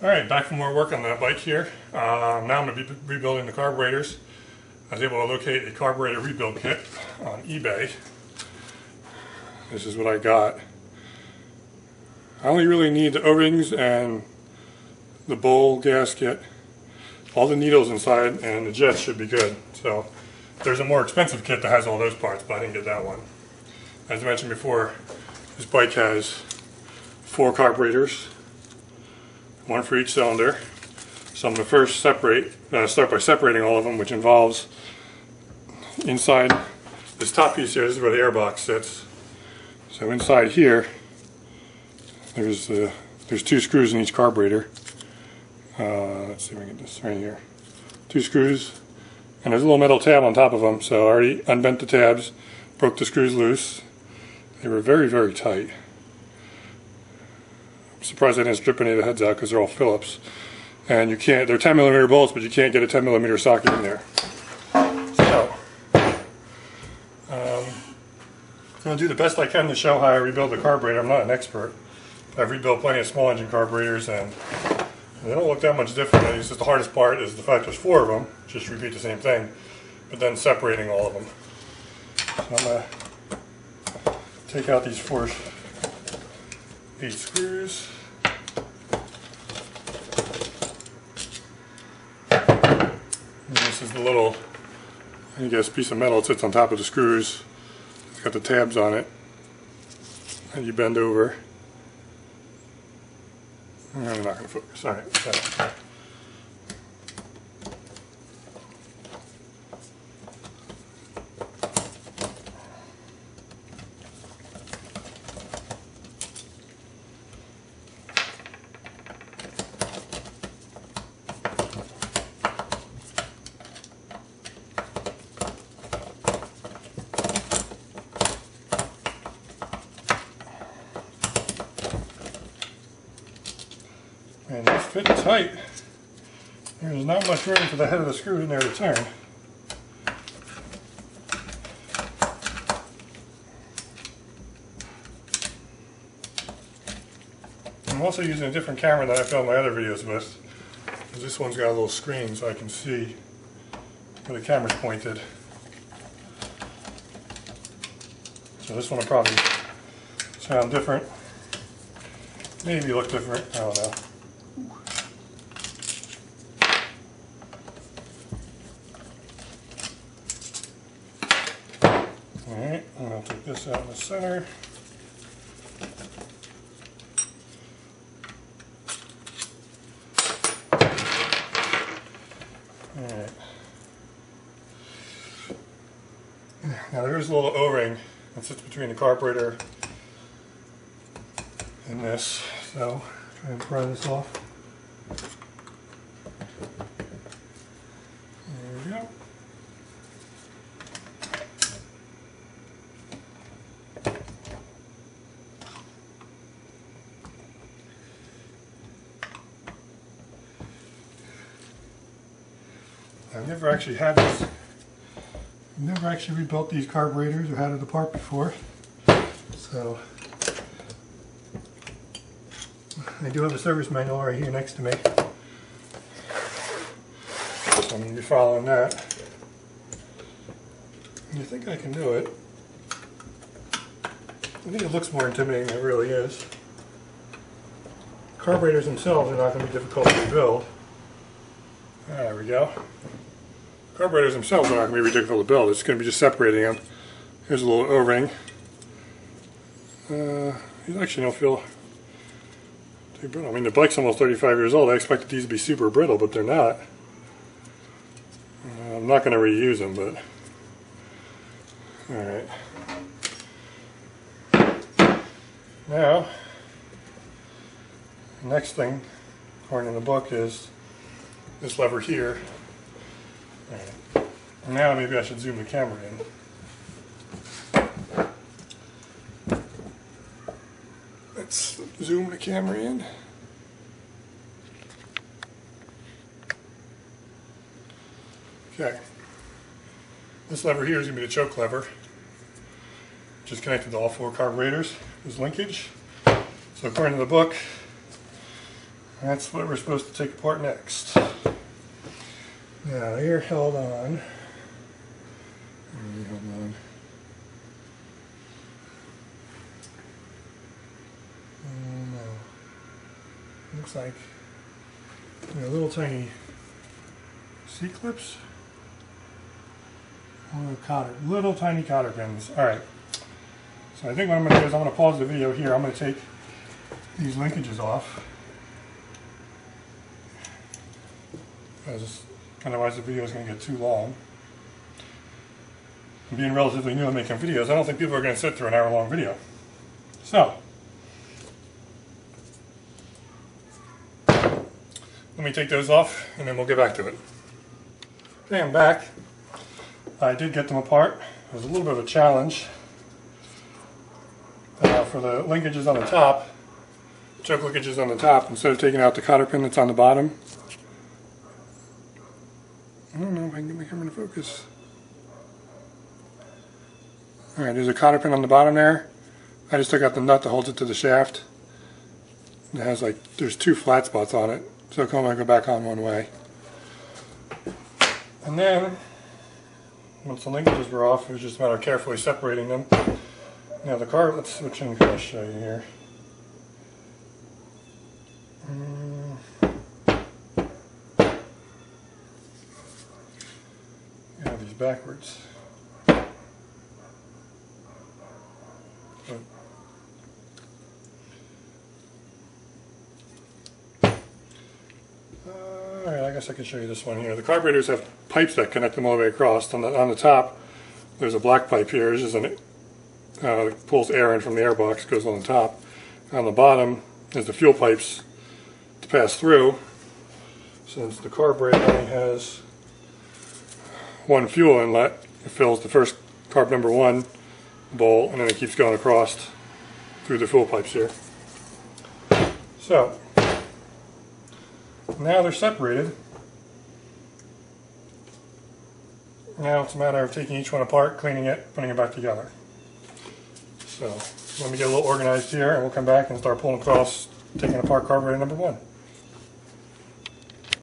Alright, back for more work on the bike here. Now I'm going to be rebuilding the carburetors. I was able to locate a carburetor rebuild kit on eBay. This is what I got. I only really need the O-rings and the bowl gasket, all the needles inside, and the jets should be good. So there's a more expensive kit that has all those parts, but I didn't get that one. As I mentioned before, this bike has 4 carburetors, one for each cylinder. So I'm going to first start by separating all of them, which involves inside this top piece here. This is where the air box sits. So inside here, there's 2 screws in each carburetor. Let's see if we can get this right here. 2 screws, and there's a little metal tab on top of them. So I already unbent the tabs, broke the screws loose. They were very, very tight. I'm surprised I didn't strip any of the heads out because they're all Phillips. And you can't, they're 10mm bolts, but you can't get a 10mm socket in there. So, I'm going to do the best I can to show how I rebuild the carburetor. I'm not an expert. I've rebuilt plenty of small engine carburetors and they don't look that much different. It's just the hardest part is the fact there's 4 of them. Just repeat the same thing, but then separating all of them. So I'm going to take out these 8 screws. And this is the little, I guess, piece of metal that sits on top of the screws. It's got the tabs on it. And you bend over. I'm not going to focus. Alright. And it's fit tight. There's not much room for the head of the screw in there to turn. I'm also using a different camera than I filmed my other videos with. This one's got a little screen so I can see where the camera's pointed. So this one will probably sound different. Maybe look different, I don't know. Alright, and I'll take this out in the center. Alright. Now there's a little O-ring that sits between the carburetor and this, so try and pry this off. There we go. I've never actually had this. I've never actually rebuilt these carburetors or had it apart before, so I do have a service manual right here next to me, so I'm going to be following that. And you think I can do it? I think it looks more intimidating than it really is. Carburetors themselves are not going to be difficult to build. There we go. Carburetors themselves are not going to be difficult to build. It's going to be just separating them. Here's a little O-ring. You actually don't feel too brittle. I mean, the bike's almost 35 years old. I expected these to be super brittle, but they're not. I'm not going to reuse them, but alright. Now, the next thing, according to the book, is this lever here. Alright. Now maybe I should zoom the camera in. Let's zoom the camera in. Okay. This lever here is going to be the choke lever, which is connected to all 4 carburetors. There's linkage. So according to the book, That's what we're supposed to take apart next. Now, here, hold on. Hold on. No. Looks like little tiny C-clips. Little tiny cotter pins. Alright. So I think what I'm going to do is I'm going to pause the video here. I'm going to take these linkages off. Otherwise the video is going to get too long. And being relatively new at making videos, I don't think people are going to sit through an hour-long video. So, let me take those off and then we'll get back to it. Okay, I'm back. I did get them apart. It was a little bit of a challenge. For the linkages on the top, choke linkages on the top, instead of taking out the cotter pin that's on the bottom. I don't know if I can get my camera to focus. Alright, there's a cotter pin on the bottom there. I just took out the nut that holds it to the shaft. It has there's 2 flat spots on it, so it's only going to go back on one way. And then, once the linkages were off, it was just a matter of carefully separating them. Now the carb, let's switch in and show you here. You have these backwards. Alright, I guess I can show you this one here. The carburetors have pipes that connect them all the way across. On the top, there's a black pipe here. It's just it pulls air in from the air box, goes on the top. On the bottom is the fuel pipes to pass through. Since the carburetor only has one fuel inlet, it fills the first carb number 1 bowl, and then it keeps going across through the fuel pipes here. So, now they're separated. Now it's a matter of taking each one apart, cleaning it, putting it back together. So let me get a little organized here and we'll come back and start pulling across, taking apart carburetor number 1.